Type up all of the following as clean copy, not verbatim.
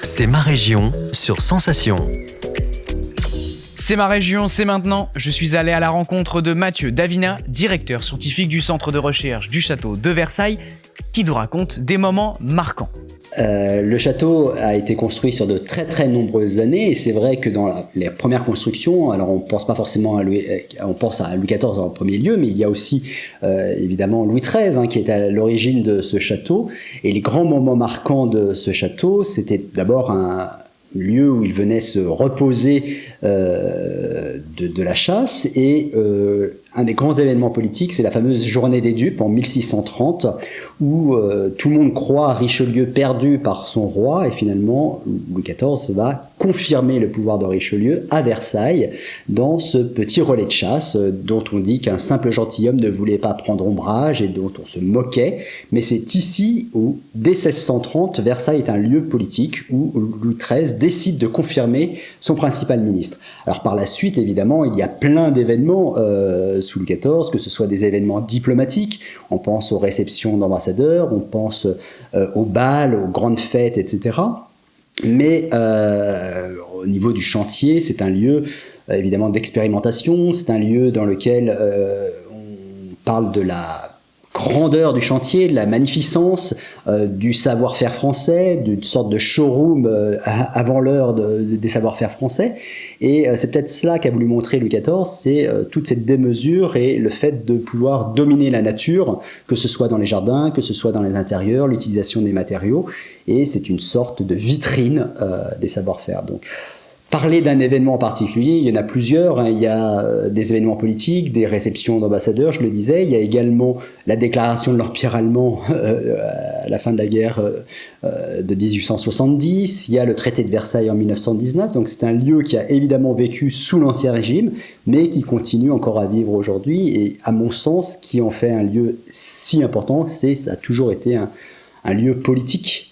C'est ma région sur Sensation. C'est ma région, c'est maintenant. Je suis allé à la rencontre de Mathieu Davina, directeur scientifique du centre de recherche du château de Versailles, qui nous raconte des moments marquants. Le château a été construit sur de très très nombreuses années et c'est vrai que dans les premières constructions, alors on pense pas forcément on pense à Louis XIV en premier lieu, mais il y a aussi évidemment Louis XIII qui est à l'origine de ce château. Et les grands moments marquants de ce château, c'était d'abord un lieu où il venait se reposer de la chasse et un des grands événements politiques, c'est la fameuse journée des dupes en 1630 où tout le monde croit à Richelieu perdu par son roi et finalement Louis XIV va confirmer le pouvoir de Richelieu à Versailles dans ce petit relais de chasse dont on dit qu'un simple gentilhomme ne voulait pas prendre ombrage et dont on se moquait, mais c'est ici où dès 1630 Versailles est un lieu politique où Louis XIII décide de confirmer son principal ministre. Alors par la suite évidemment il y a plein d'événements sous Louis XIV, que ce soit des événements diplomatiques, on pense aux réceptions d'ambassadeurs, on pense aux bals, aux grandes fêtes, etc. Mais au niveau du chantier, c'est un lieu évidemment d'expérimentation, c'est un lieu dans lequel on parle de la grandeur du chantier, de la magnificence, du savoir-faire français, d'une sorte de showroom avant l'heure des savoir-faire français. Et c'est peut-être cela qu'a voulu montrer Louis XIV, c'est toute cette démesure et le fait de pouvoir dominer la nature, que ce soit dans les jardins, que ce soit dans les intérieurs, l'utilisation des matériaux. Et c'est une sorte de vitrine des savoir-faire. Donc, parler d'un événement en particulier, il y en a plusieurs. Il y a des événements politiques, des réceptions d'ambassadeurs, je le disais. Il y a également la déclaration de l'Empire allemand à la fin de la guerre de 1870. Il y a le traité de Versailles en 1919. Donc c'est un lieu qui a évidemment vécu sous l'Ancien Régime, mais qui continue encore à vivre aujourd'hui. Et à mon sens, ce qui en fait un lieu si important, ça a toujours été un lieu politique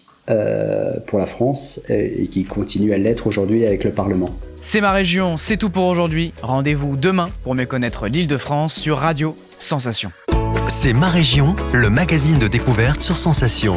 pour la France et qui continue à l'être aujourd'hui avec le Parlement. C'est ma région, c'est tout pour aujourd'hui. Rendez-vous demain pour mieux connaître l'Île-de-France sur Radio Sensation. C'est ma région, le magazine de découverte sur Sensation.